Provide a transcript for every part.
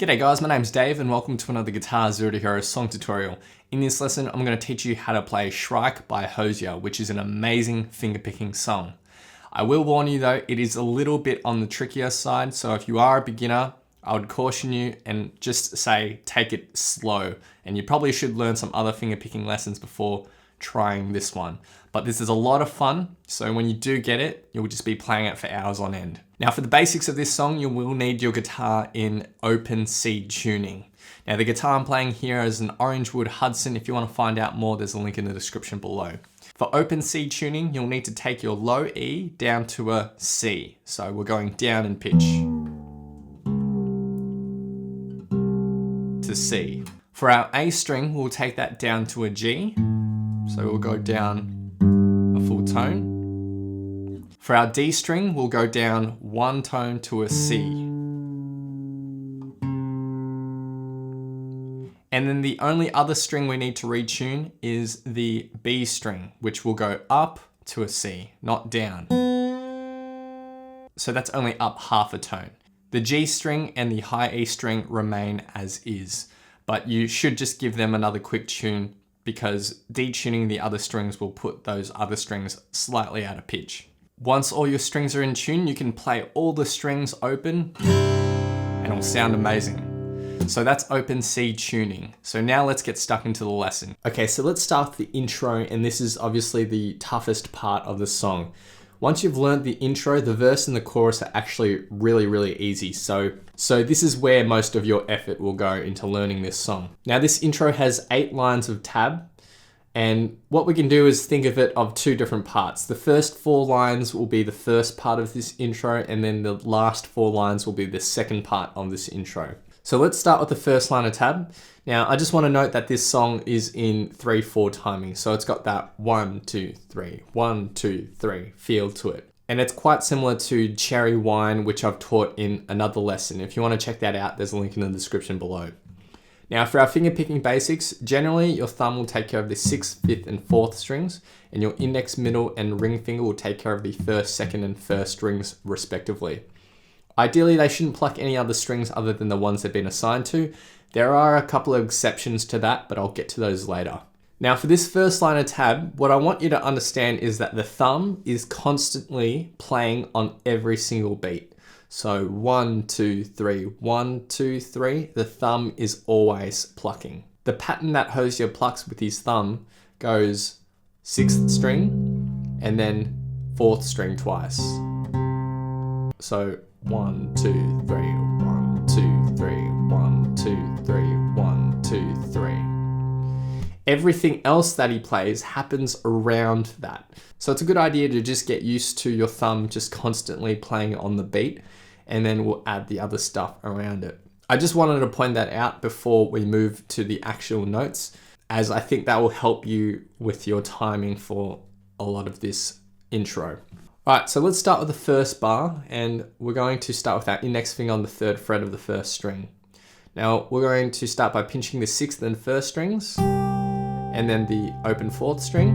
G'day guys, my name's Dave and welcome to another Guitar Zero to Hero song tutorial. In this lesson, I'm going to teach you how to play Shrike by Hozier, which is an amazing fingerpicking song. I will warn you though, it is a little bit on the trickier side, so if you are a beginner, I would caution you and just say take it slow. And you probably should learn some other fingerpicking lessons before trying this one. But this is a lot of fun, so when you do get it, you'll just be playing it for hours on end. Now for the basics of this song, you will need your guitar in open C tuning. Now the guitar I'm playing here is an Orangewood Hudson. If you want to find out more, there's a link in the description below. For open C tuning, you'll need to take your low E down to a C. So we're going down in pitch to C. For our A string, we'll take that down to a G. So we'll go down a full tone. For our D string, we'll go down one tone to a C. And then the only other string we need to retune is the B string, which will go up to a C, not down. So that's only up half a tone. The G string and the high E string remain as is, but you should just give them another quick tune because detuning the other strings will put those other strings slightly out of pitch. Once all your strings are in tune, you can play all the strings open and it'll sound amazing. So that's open C tuning. So now let's get stuck into the lesson. Okay, so let's start with the intro, and this is obviously the toughest part of the song. Once you've learned the intro, the verse and the chorus are actually really easy. So this is where most of your effort will go into learning this song. Now this intro has 8 lines of tab, and what we can do is think of it of 2 different parts. The first 4 lines will be the first part of this intro, and then the last 4 lines will be the second part of this intro. So let's start with the first line of tab. Now I just want to note that this song is in 3/4 timing. So it's got that 1, 2, 3, 1, 2, 3 feel to it. And it's quite similar to Cherry Wine, which I've taught in another lesson. If you want to check that out, there's a link in the description below. Now for our fingerpicking basics, generally your thumb will take care of the 6th, 5th and 4th strings, and your index, middle and ring finger will take care of the 1st, 2nd and 1st strings respectively. Ideally, they shouldn't pluck any other strings other than the ones they've been assigned to. There are a couple of exceptions to that, but I'll get to those later. Now for this first line of tab, what I want you to understand is that the thumb is constantly playing on every single beat. So 1, 2, 3, 1, 2, 3, the thumb is always plucking. The pattern that Hozier plucks with his thumb goes 6th string and then 4th string twice. So 1, 2, 3, 1, 2, 3, 1, 2, 3, 1, 2, 3. Everything else that he plays happens around that. So it's a good idea to just get used to your thumb just constantly playing on the beat, and then we'll add the other stuff around it. I just wanted to point that out before we move to the actual notes, as I think that will help you with your timing for a lot of this intro. Alright, so let's start with the first bar, and we're going to start with our index finger on the 3rd fret of the 1st string. Now we're going to start by pinching the 6th and 1st strings, and then the open 4th string,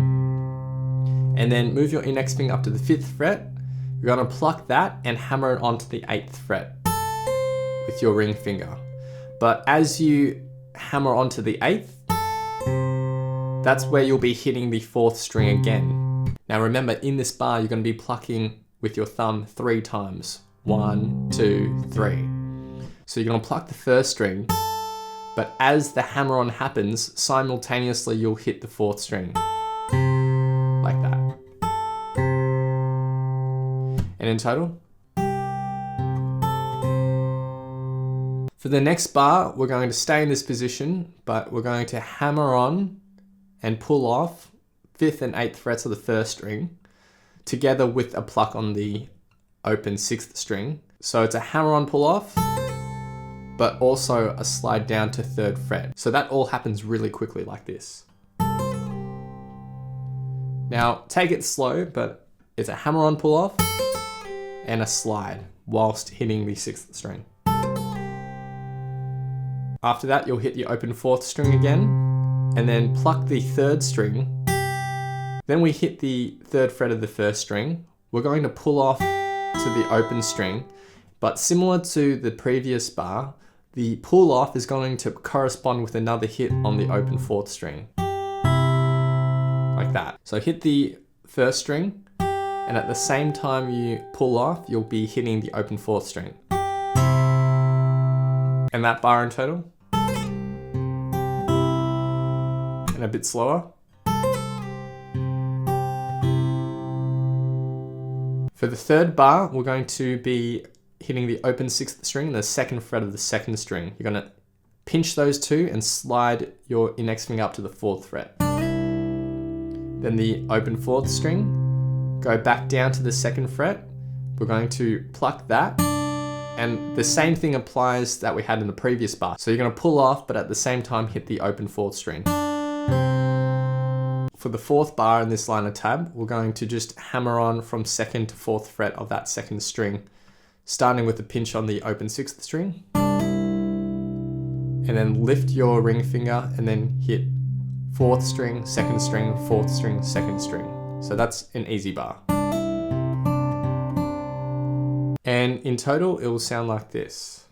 and then move your index finger up to the 5th fret. You're going to pluck that and hammer it onto the 8th fret with your ring finger. But as you hammer onto the 8th, that's where you'll be hitting the 4th string again. Now remember, in this bar, you're going to be plucking with your thumb 3 times. 1, 2, 3. So you're going to pluck the 1st string, but as the hammer-on happens, simultaneously you'll hit the 4th string. Like that. And in total. For the next bar, we're going to stay in this position, but we're going to hammer on and pull off 5th and 8th frets of the 1st string, together with a pluck on the open 6th string. So it's a hammer on pull off, but also a slide down to 3rd fret. So that all happens really quickly like this. Now take it slow, but it's a hammer on pull off and a slide whilst hitting the 6th string. After that, you'll hit the open 4th string again, and then pluck the 3rd string. Then we hit the 3rd fret of the 1st string. We're going to pull off to the open string, but similar to the previous bar, the pull off is going to correspond with another hit on the open 4th string. Like that. So hit the 1st string, and at the same time you pull off, you'll be hitting the open 4th string. And that bar in total. And a bit slower. For the 3rd bar, we're going to be hitting the open 6th string and the 2nd fret of the 2nd string. You're going to pinch those two and slide your index finger up to the 4th fret. Then the open 4th string, go back down to the 2nd fret. We're going to pluck that, and the same thing applies that we had in the previous bar. So you're going to pull off, but at the same time hit the open 4th string. For the 4th bar in this line of tab, we're going to just hammer on from 2nd to 4th fret of that 2nd string, starting with a pinch on the open 6th string, and then lift your ring finger and then hit 4th string, 2nd string, 4th string, 2nd string. So that's an easy bar. And in total, it will sound like this.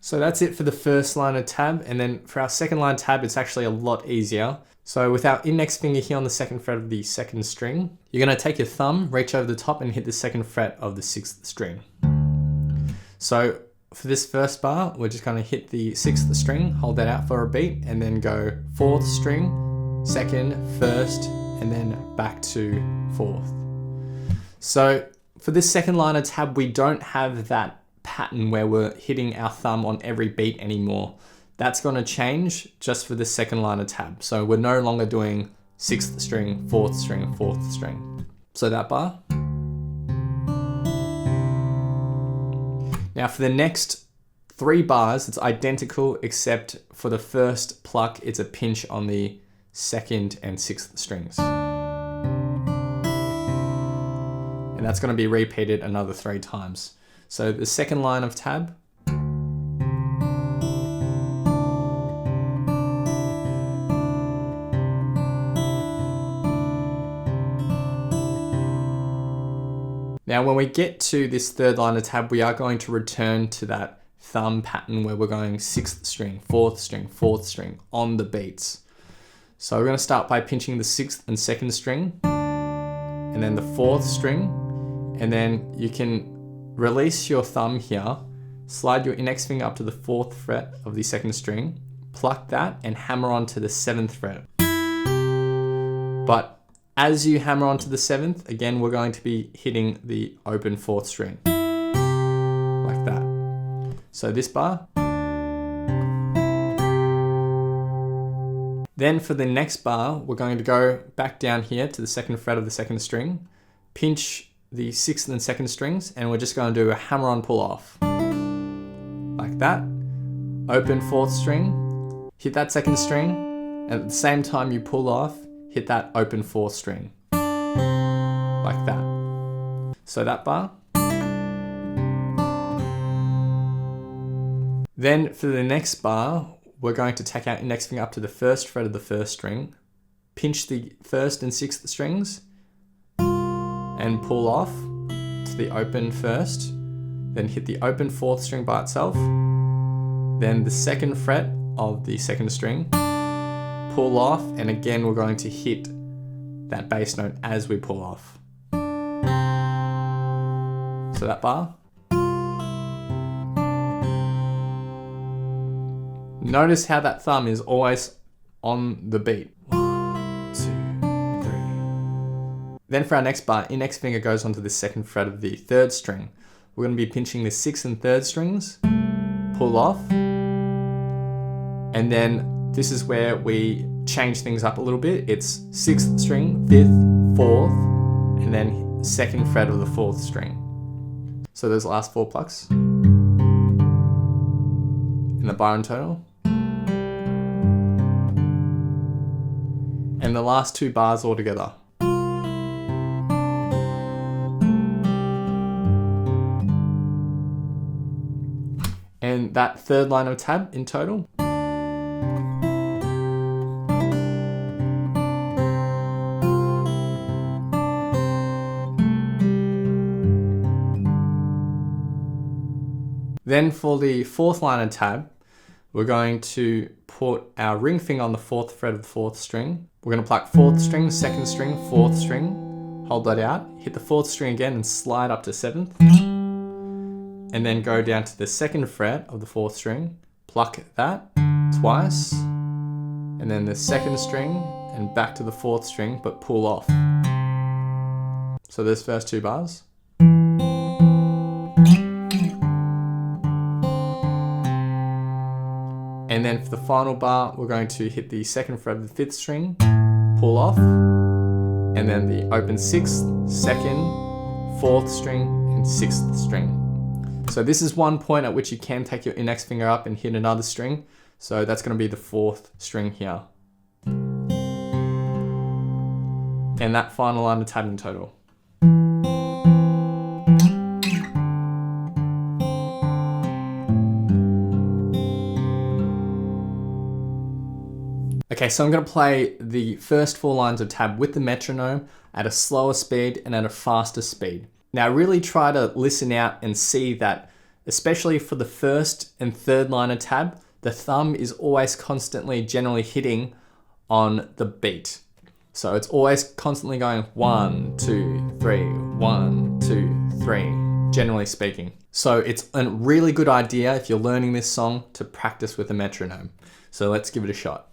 So that's it for the first line of tab, and then for our second line tab, it's actually a lot easier. So with our index finger here on the 2nd fret of the 2nd string, you're going to take your thumb, reach over the top and hit the 2nd fret of the 6th string. So for this first bar, we're just going to hit the 6th string, hold that out for a beat, and then go 4th string, 2nd, 1st, and then back to 4th. So for this second line of tab, we don't have that pattern where we're hitting our thumb on every beat anymore. That's going to change just for the second line of tab. So we're no longer doing 6th string, 4th string, 4th string. So that bar. Now for the next 3 bars, it's identical, except for the first pluck, it's a pinch on the 2nd and 6th strings. And that's going to be repeated another 3 times. So the second line of tab. Now when we get to this third line of tab, we are going to return to that thumb pattern where we're going 6th string, 4th string, 4th string on the beats. So we're going to start by pinching the 6th and 2nd string, and then the 4th string, and then you can release your thumb here, slide your index finger up to the 4th fret of the 2nd string, pluck that and hammer onto the 7th fret. But as you hammer onto the 7th, again, we're going to be hitting the open 4th string, like that. So this bar. Then for the next bar, we're going to go back down here to the 2nd fret of the 2nd string, pinch the 6th and 2nd strings, and we're just going to do a hammer on pull off, like that. Open 4th string, hit that 2nd string, and at the same time you pull off, hit that open 4th string, like that. So that bar. Then for the next bar, we're going to take our index finger up to the 1st fret of the 1st string, pinch the 1st and 6th strings, and pull off to the open 1st, then hit the open 4th string by itself, then the 2nd fret of the 2nd string, pull off, and again we're going to hit that bass note as we pull off. So that bar. Notice how that thumb is always on the beat. 1, 2, 3. Then for our next bar, index finger goes onto the 2nd fret of the 3rd string. We're going to be pinching the 6th and 3rd strings, pull off, and then this is where we change things up a little bit. It's 6th string, 5th, 4th, and then 2nd fret of the 4th string. So those last 4 plucks in the bar in total. And the last 2 bars all together. And that third line of tab in total. Then for the fourth line of tab, we're going to put our ring finger on the fourth fret of the fourth string. We're going to pluck fourth string, second string, fourth string, hold that out, hit the fourth string again and slide up to seventh. And then go down to the second fret of the fourth string, pluck that twice, and then the second string and back to the fourth string, but pull off. So those first two bars. And then for the final bar, we're going to hit the second fret of the fifth string, pull off, and then the open sixth, second, fourth string, and sixth string. So this is one point at which you can take your index finger up and hit another string. So that's going to be the fourth string here. And that final line of tab in total. Okay, so I'm going to play the first four lines of tab with the metronome at a slower speed and at a faster speed. Now really try to listen out and see that, especially for the first and third line of tab, the thumb is always constantly generally hitting on the beat. So it's always constantly going 1, 2, 3, 1, 2, 3, generally speaking. So it's a really good idea if you're learning this song to practice with a metronome. So let's give it a shot.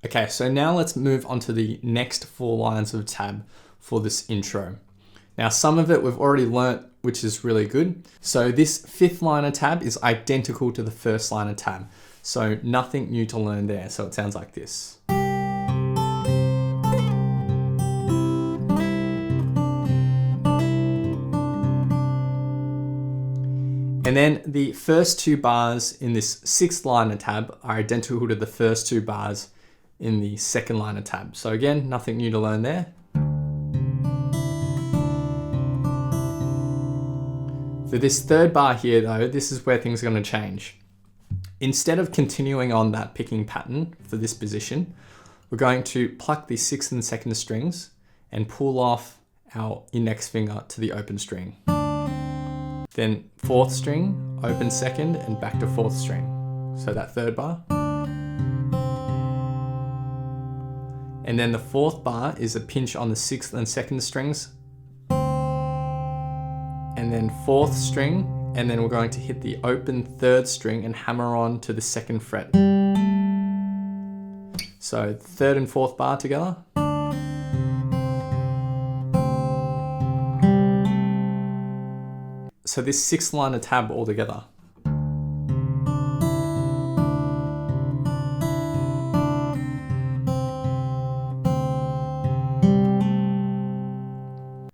Okay, so now let's move on to the next four lines of tab for this intro. Now some of it we've already learnt, which is really good. So this fifth line of tab is identical to the first line of tab. So nothing new to learn there. So it sounds like this. And then the first two bars in this sixth line of tab are identical to the first two bars in the second line of tab. So again, nothing new to learn there. For this third bar here though, this is where things are going to change. Instead of continuing on that picking pattern for this position, we're going to pluck the sixth and second strings and pull off our index finger to the open string. Then fourth string, open second, and back to fourth string. So that third bar. And then the fourth bar is a pinch on the sixth and second strings. And then fourth string, and then we're going to hit the open third string and hammer on to the second fret. So third and fourth bar together. So this sixth line of tab all together.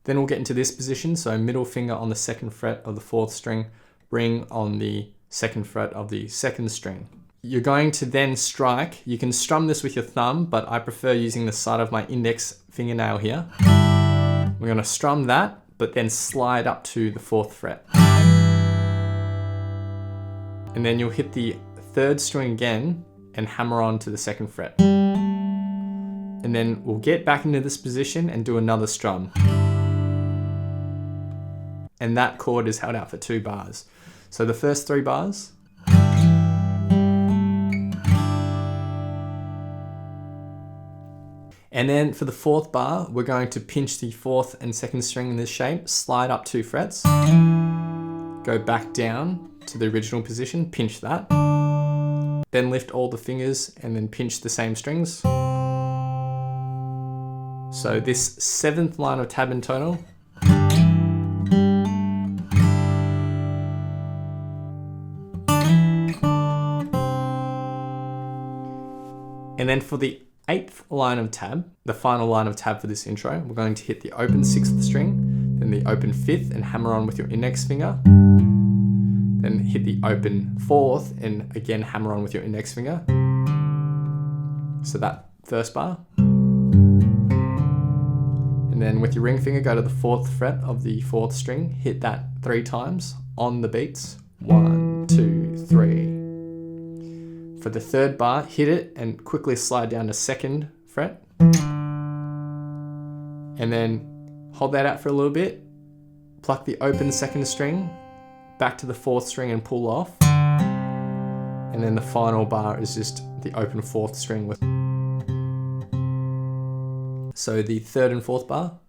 Then we'll get into this position, so middle finger on the second fret of the fourth string, ring on the second fret of the second string. You're going to then strike. You can strum this with your thumb, but I prefer using the side of my index fingernail here. We're going to strum that, but then slide up to the fourth fret. And then you'll hit the third string again and hammer on to the second fret. And then we'll get back into this position and do another strum. And that chord is held out for 2 bars. So the first 3 bars. And then for the fourth bar, we're going to pinch the fourth and second string in this shape, slide up 2 frets, go back down to the original position, pinch that, Then lift all the fingers and then pinch the same strings. So this 7th line of tab in total. And then for the 8th line of tab, the final line of tab for this intro, we're going to hit the open 6th string, then the open 5th and hammer on with your index finger. Then hit the open 4th and again hammer on with your index finger. So that first bar. And then with your ring finger, go to the 4th fret of the 4th string, hit that 3 times on the beats. 1, 2, 3. For the 3rd bar, hit it and quickly slide down to 2nd fret. And then hold that out for a little bit, pluck the open 2nd string, back to the 4th string and pull off. And then the final bar is just the open 4th string with. So the 3rd and 4th bar.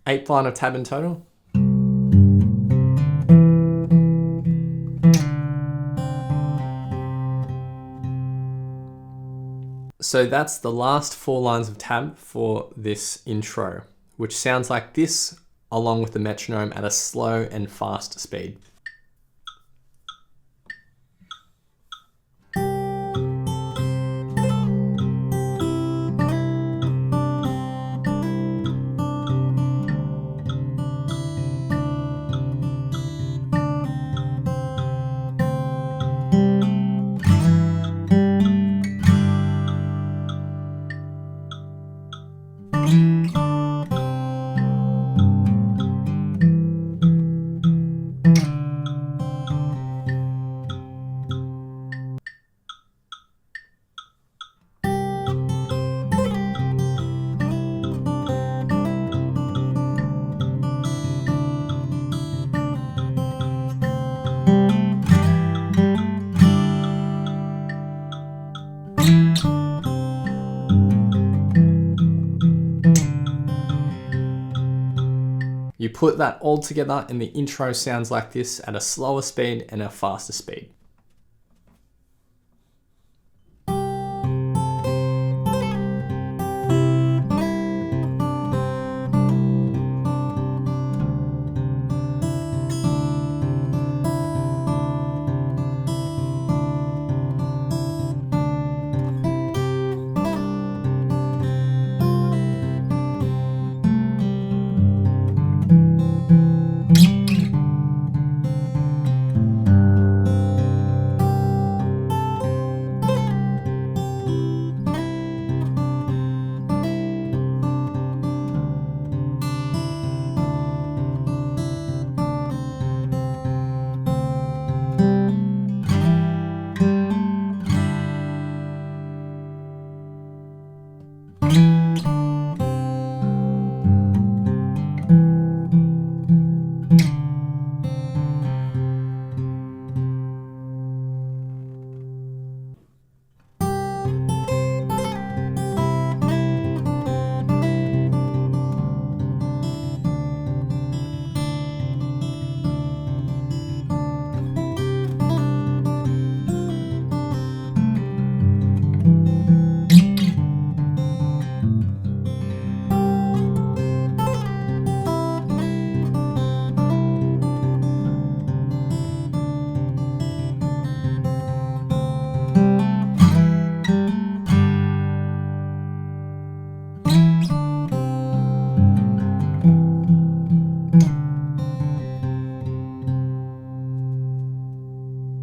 8th line of tab in total. So that's the last 4 lines of tab for this intro, which sounds like this along with the metronome at a slow and fast speed. You put that all together and the intro sounds like this at a slower speed and a faster speed.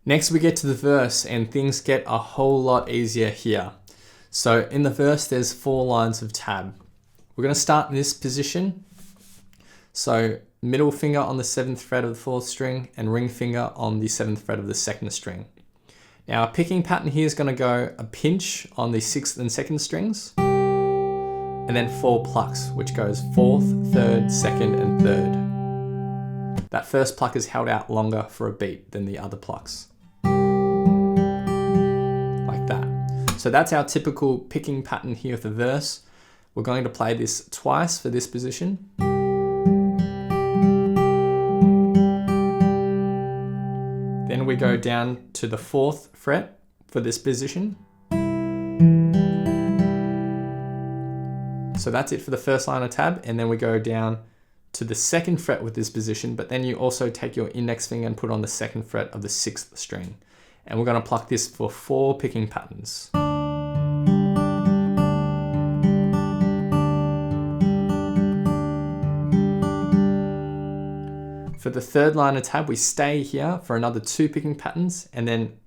Next we get to the verse and things get a whole lot easier here. So in the verse there's 4 lines of tab. We're going to start in this position. So middle finger on the 7th fret of the 4th string and ring finger on the 7th fret of the 2nd string. Now our picking pattern here is going to go a pinch on the 6th and 2nd strings and then 4 plucks, which goes 4th, 3rd, 2nd and 3rd. That first pluck is held out longer for a beat than the other plucks. Like that. So that's our typical picking pattern here with the verse. We're going to play this twice for this position. we go down to the 4th fret for this position. So that's it for the first line of tab, and then we go down to the 2nd fret with this position, but then you also take your index finger and put on the 2nd fret of the 6th string. And we're going to pluck this for 4 picking patterns. For the 3rd line of tab, we stay here for another 2 picking patterns, and then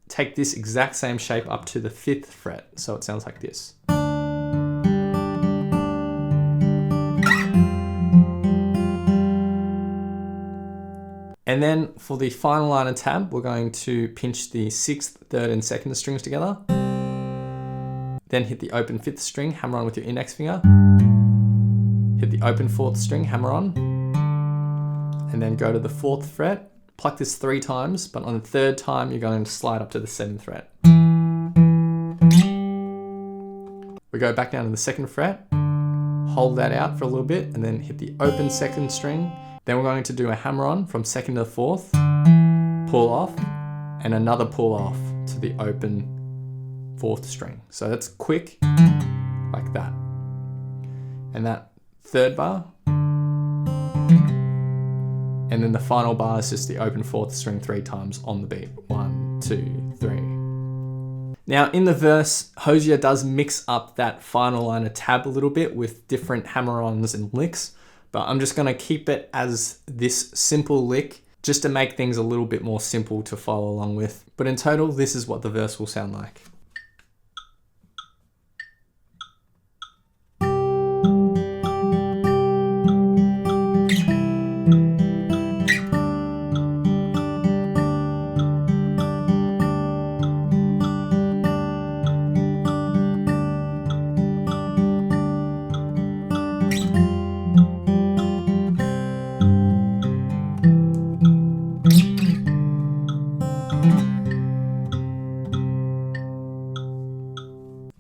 take this exact same shape up to the 5th fret. So it sounds like this. And then for the final line of tab, we're going to pinch the 6th, 3rd, and 2nd strings together. Then hit the open 5th string, hammer on with your index finger. Hit the open 4th string, hammer on. And then go to the 4th fret, pluck this 3 times, but on the 3rd time, you're going to slide up to the 7th fret. We go back down to the 2nd fret, hold that out for a little bit, and then hit the open 2nd string. Then we're going to do a hammer on from 2nd to the 4th, pull off, and another pull off to the open 4th string. So that's quick, like that. And that 3rd bar, and then the final bar is just the open 4th string 3 times on the beat. 1, 2, 3. Now in the verse, Hozier does mix up that final line of tab a little bit with different hammer-ons and licks. But I'm just going to keep it as this simple lick just to make things a little bit more simple to follow along with. But in total, this is what the verse will sound like.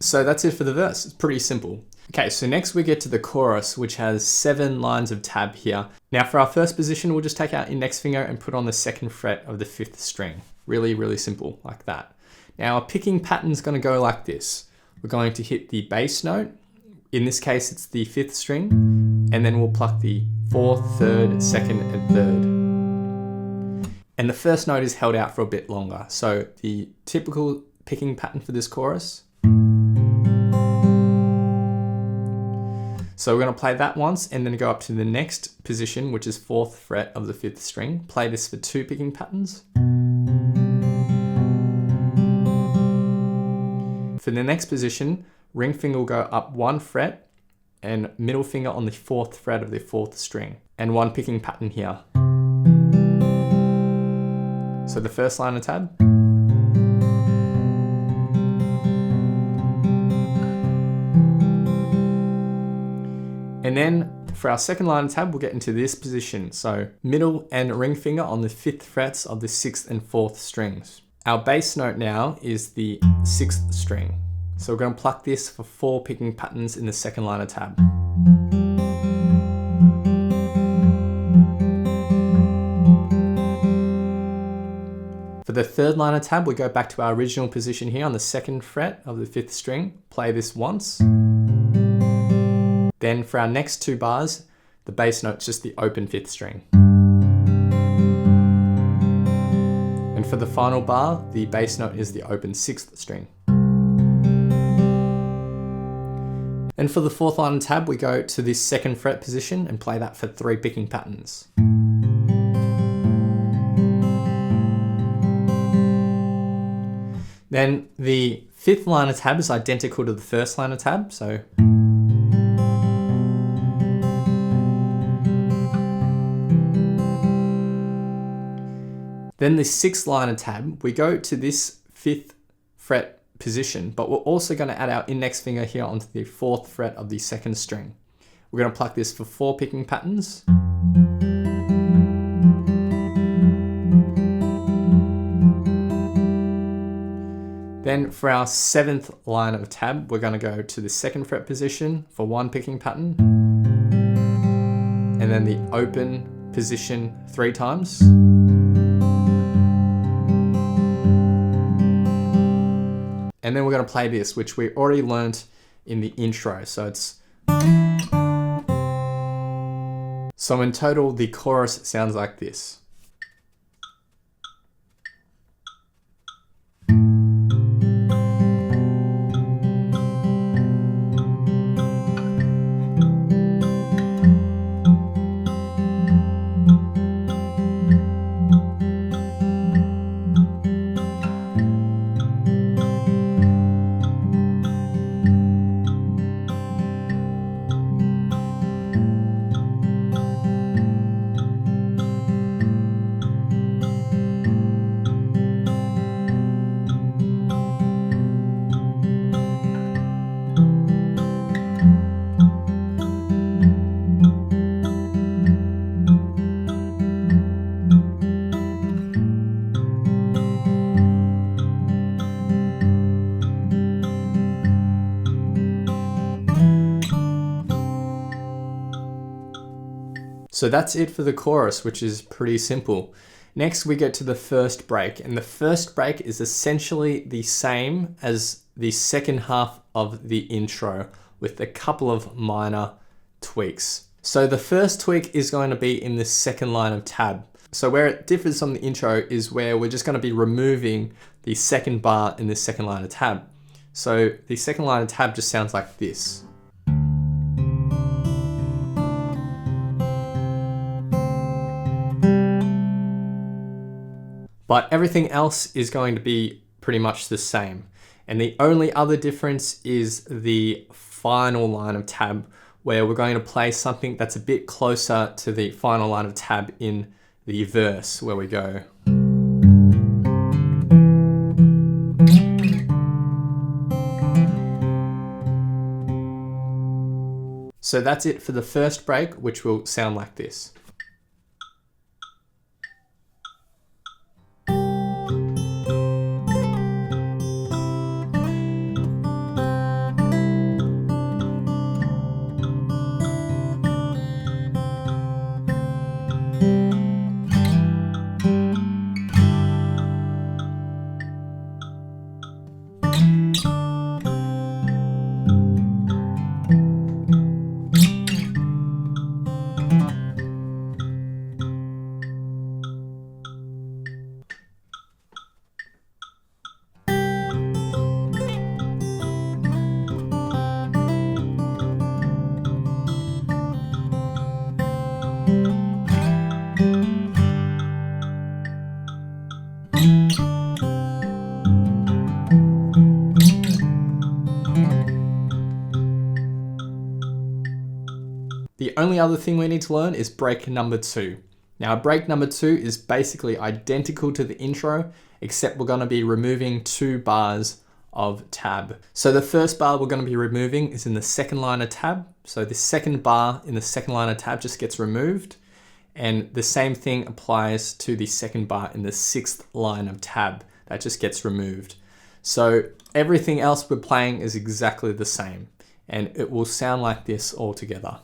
So that's it for the verse. It's pretty simple. Okay, so next we get to the chorus, which has 7 lines of tab here. Now for our first position, we'll just take our index finger and put on the 2nd fret of the 5th string. Really, really simple, like that. Now our picking pattern is going to go like this. We're going to hit the bass note. In this case, it's the 5th string, and then we'll pluck the 4th, 3rd, 2nd, and 3rd. And the first note is held out for a bit longer. So the typical picking pattern for this chorus. So we're going to play that once and then go up to the next position, which is 4th fret of the 5th string. Play this for 2 picking patterns. For the next position, ring finger will go up 1 fret and middle finger on the 4th fret of the 4th string, and 1 picking pattern here. So the first line of tab. And then for our second line of tab, we'll get into this position. So middle and ring finger on the 5th frets of the 6th and 4th strings. Our bass note now is the 6th string. So we're going to pluck this for 4 picking patterns in the second line of tab. For the third line of tab, we go back to our original position here on the 2nd fret of the 5th string. Play this once. Then for our next 2 bars, the bass note's just the open 5th string. And for the final bar, the bass note is the open 6th string. And for the 4th line of tab, we go to this 2nd fret position and play that for 3 picking patterns. Then the 5th line of tab is identical to the 1st line of tab, so then the 6th line of tab, we go to this 5th fret position, but we're also going to add our index finger here onto the 4th fret of the 2nd string. We're going to pluck this for 4 picking patterns. Then for our 7th line of tab, we're going to go to the 2nd fret position for 1 picking pattern, and then the open position 3 times. And then we're going to play this, which we already learnt in the intro. So it's... So in total, the chorus sounds like this. So that's it for the chorus, which is pretty simple. Next we get to the first break, and the first break is essentially the same as the second half of the intro with a couple of minor tweaks. So the first tweak is going to be in the second line of tab. So where it differs from the intro is where we're just going to be removing the second bar in the second line of tab. So the second line of tab just sounds like this. But everything else is going to be pretty much the same. And the only other difference is the final line of tab, where we're going to play something that's a bit closer to the final line of tab in the verse, where we go. So that's it for the first break, which will sound like this. The only other thing we need to learn is break number 2. Now break number 2 is basically identical to the intro, except we're going to be removing 2 bars of tab. So the first bar we're going to be removing is in the second line of tab. So the second bar in the second line of tab just gets removed. And the same thing applies to the second bar in the 6th line of tab. That just gets removed. So everything else we're playing is exactly the same. And it will sound like this all together.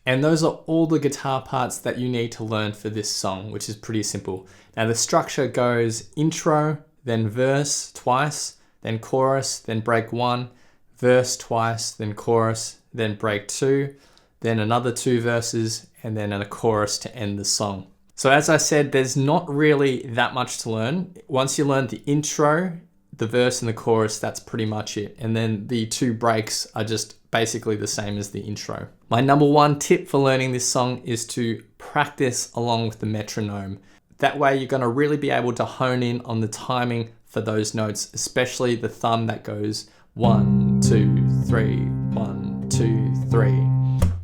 And those are all the guitar parts that you need to learn for this song, which is pretty simple. Now the structure goes intro, then verse twice, then chorus, then break 1, verse twice, then chorus, then break 2, then another 2 verses, and then a chorus to end the song. So as I said, there's not really that much to learn. Once you learn the intro, the verse and the chorus, that's pretty much it. And then the 2 breaks are just basically the same as the intro. My number 1 tip for learning this song is to practice along with the metronome. That way you're gonna really be able to hone in on the timing for those notes, especially the thumb that goes 1, 2, 3, 1, 2, 3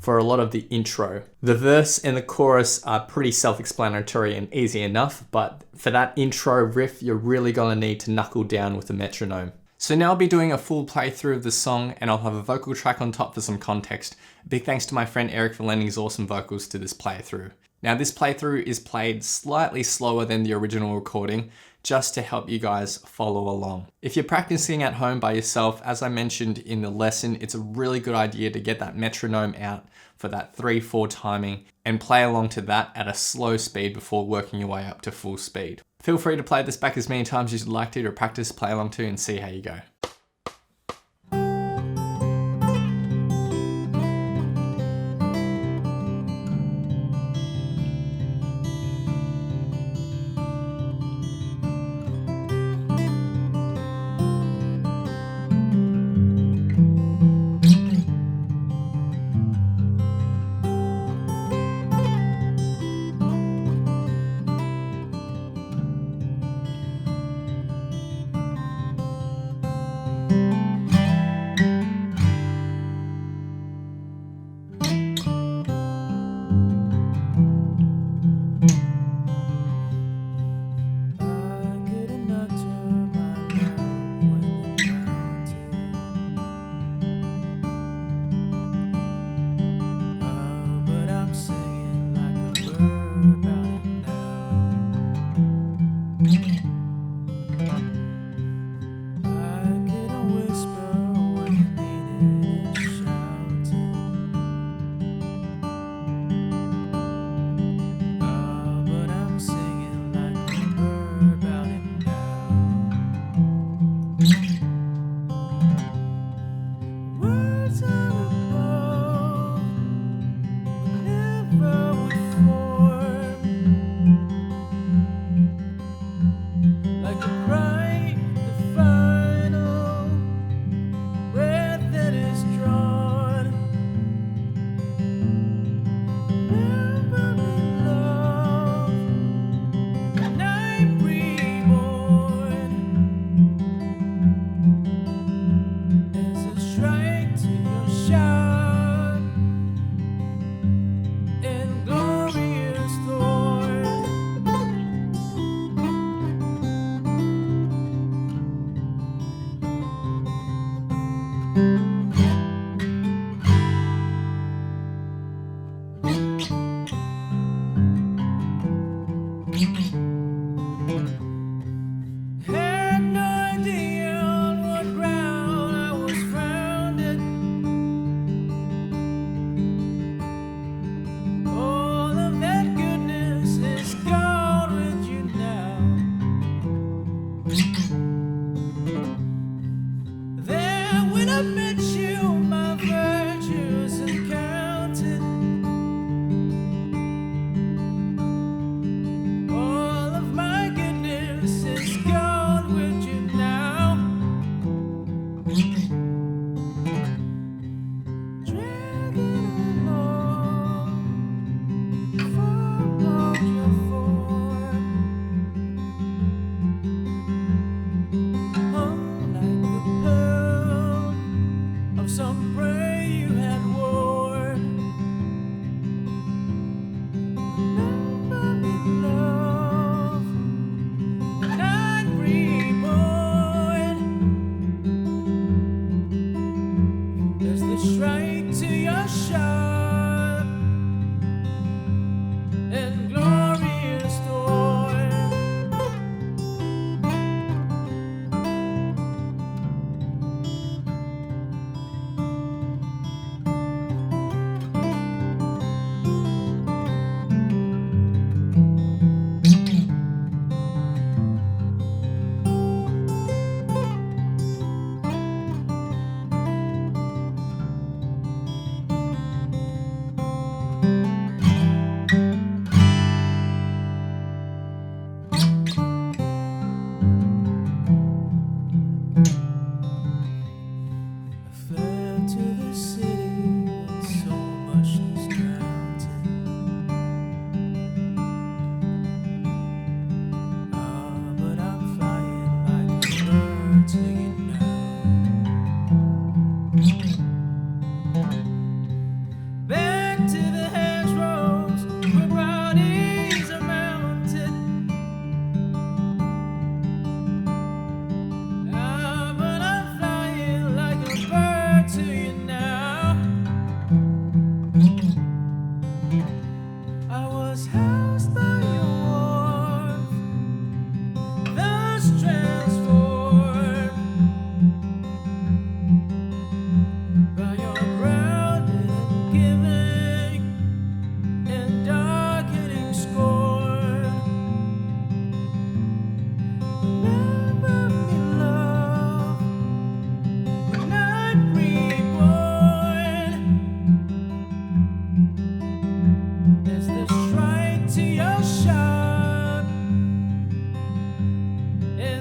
for a lot of the intro. The verse and the chorus are pretty self-explanatory and easy enough, but for that intro riff, you're really gonna need to knuckle down with the metronome. So now I'll be doing a full playthrough of the song and I'll have a vocal track on top for some context. Big thanks to my friend Eric for lending his awesome vocals to this playthrough. Now this playthrough is played slightly slower than the original recording, just to help you guys follow along. If you're practicing at home by yourself, as I mentioned in the lesson, it's a really good idea to get that metronome out for that 3/4 timing and play along to that at a slow speed before working your way up to full speed. Feel free to play this back as many times as you'd like to practice, play along to, and see how you go.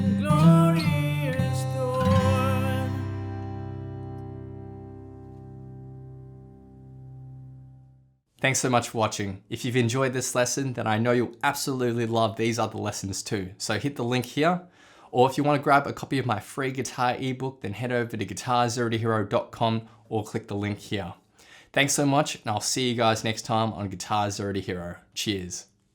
and glorious dawn. Thanks so much for watching. If you've enjoyed this lesson, then I know you'll absolutely love these other lessons too. So hit the link here. Or if you want to grab a copy of my free guitar ebook, then head over to guitarzerotohero.com or click the link here. Thanks so much, and I'll see you guys next time on Guitar Zero to Hero. Cheers.